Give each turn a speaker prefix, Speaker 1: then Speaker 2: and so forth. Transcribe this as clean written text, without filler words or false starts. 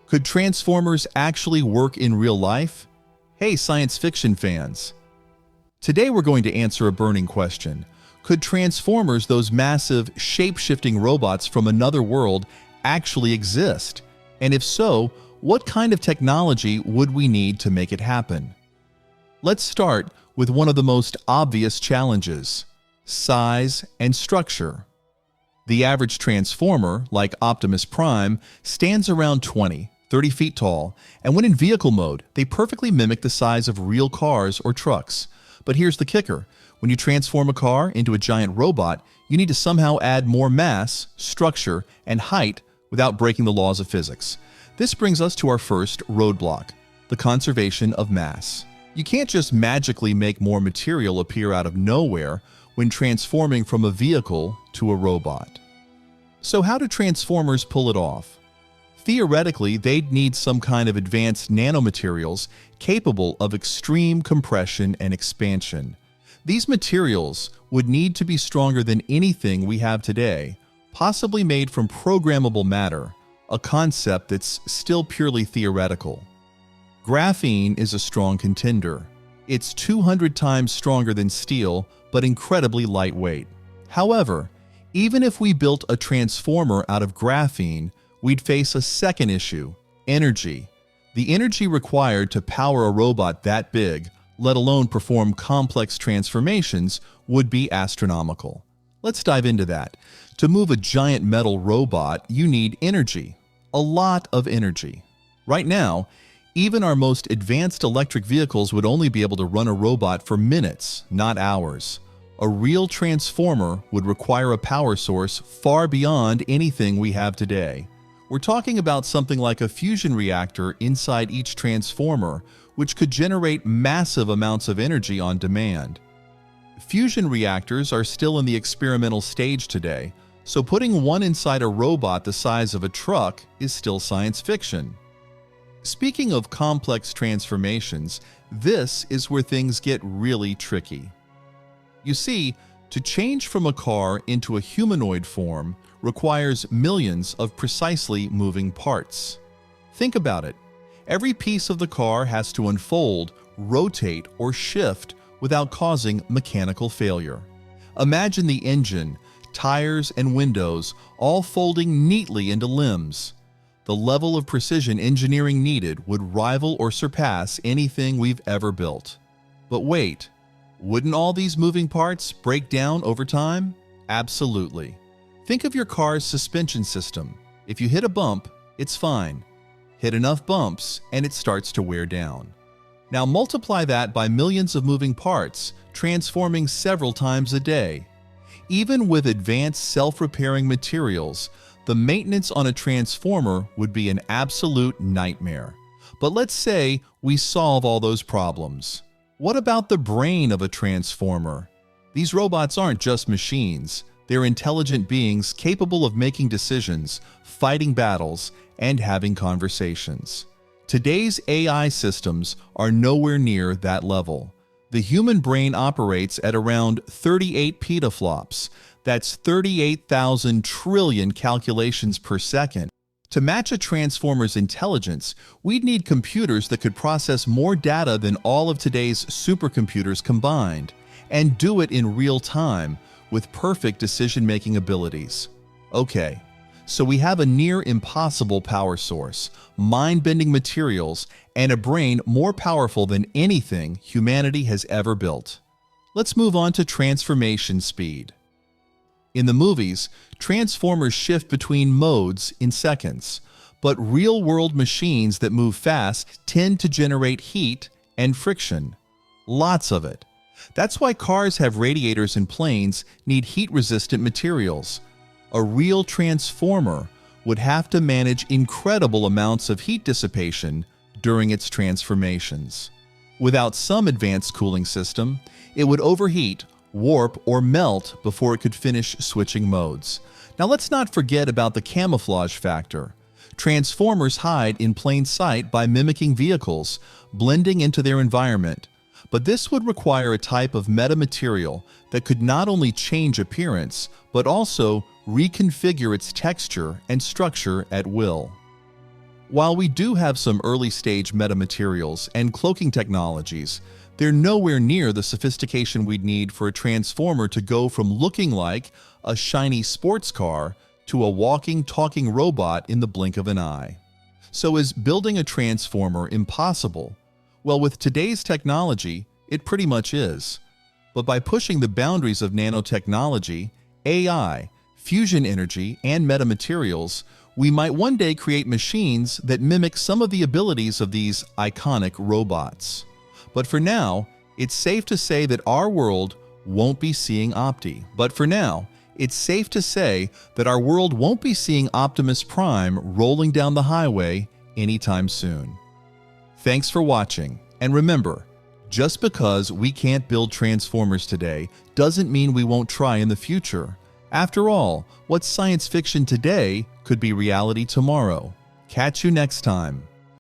Speaker 1: Could Transformers actually work in real life? Hey, science fiction fans! Today we're going to answer a burning question. Could Transformers, those massive, shape-shifting robots from another world, actually exist? And if so, what kind of technology would we need to make it happen? Let's start with one of the most obvious challenges: size and structure. The average Transformer, like Optimus Prime, stands around 20-30 feet tall, and when in vehicle mode, they perfectly mimic the size of real cars or trucks. But here's the kicker. When you transform a car into a giant robot, you need to somehow add more mass, structure, and height without breaking the laws of physics. This brings us to our first roadblock: the conservation of mass. You can't just magically make more material appear out of nowhere when transforming from a vehicle to a robot. So how do Transformers pull it off? Theoretically, they'd need some kind of advanced nanomaterials capable of extreme compression and expansion. These materials would need to be stronger than anything we have today, possibly made from programmable matter, a concept that's still purely theoretical. Graphene is a strong contender. It's 200 times stronger than steel, but incredibly lightweight. However, even if we built a transformer out of graphene, we'd face a second issue: energy. The energy required to power a robot that big, let alone perform complex transformations, would be astronomical. Let's dive into that. To move a giant metal robot, you need energy. A lot of energy. Right now, even our most advanced electric vehicles would only be able to run a robot for minutes, not hours. A real transformer would require a power source far beyond anything we have today. We're talking about something like a fusion reactor inside each transformer, which could generate massive amounts of energy on demand. Fusion reactors are still in the experimental stage today, so putting one inside a robot the size of a truck is still science fiction. Speaking of complex transformations, this is where things get really tricky. You see, to change from a car into a humanoid form requires millions of precisely moving parts. Think about it. Every piece of the car has to unfold, rotate, or shift without causing mechanical failure. Imagine the engine, tires, and windows all folding neatly into limbs. The level of precision engineering needed would rival or surpass anything we've ever built. But wait, wouldn't all these moving parts break down over time? Absolutely. Think of your car's suspension system. If you hit a bump, it's fine. Hit enough bumps, and it starts to wear down. Now multiply that by millions of moving parts, transforming several times a day. Even with advanced self-repairing materials, the maintenance on a transformer would be an absolute nightmare. But let's say we solve all those problems. What about the brain of a transformer? These robots aren't just machines. They're intelligent beings capable of making decisions, fighting battles, and having conversations. Today's AI systems are nowhere near that level. The human brain operates at around 38 petaflops. That's 38,000 trillion calculations per second. To match a transformer's intelligence, we'd need computers that could process more data than all of today's supercomputers combined, and do it in real time with perfect decision-making abilities. Okay, so we have a near impossible power source, mind-bending materials, and a brain more powerful than anything humanity has ever built. Let's move on to transformation speed. In the movies, Transformers shift between modes in seconds, but real-world machines that move fast tend to generate heat and friction. Lots of it. That's why cars have radiators and planes need heat-resistant materials. A real transformer would have to manage incredible amounts of heat dissipation during its transformations. Without some advanced cooling system, it would overheat, warp, or melt before it could finish switching modes. Now let's not forget about the camouflage factor. Transformers hide in plain sight by mimicking vehicles, blending into their environment. But this would require a type of metamaterial that could not only change appearance, but also reconfigure its texture and structure at will. While we do have some early-stage metamaterials and cloaking technologies, they're nowhere near the sophistication we'd need for a transformer to go from looking like a shiny sports car to a walking, talking robot in the blink of an eye. So is building a transformer impossible? Well, with today's technology, it pretty much is. But by pushing the boundaries of nanotechnology, AI, fusion energy, and metamaterials, we might one day create machines that mimic some of the abilities of these iconic robots. But for now, it's safe to say that our world won't be seeing Optimus Prime rolling down the highway anytime soon. Thanks for watching, and remember, just because we can't build transformers today doesn't mean we won't try in the future. After all, what's science fiction today could be reality tomorrow. Catch you next time.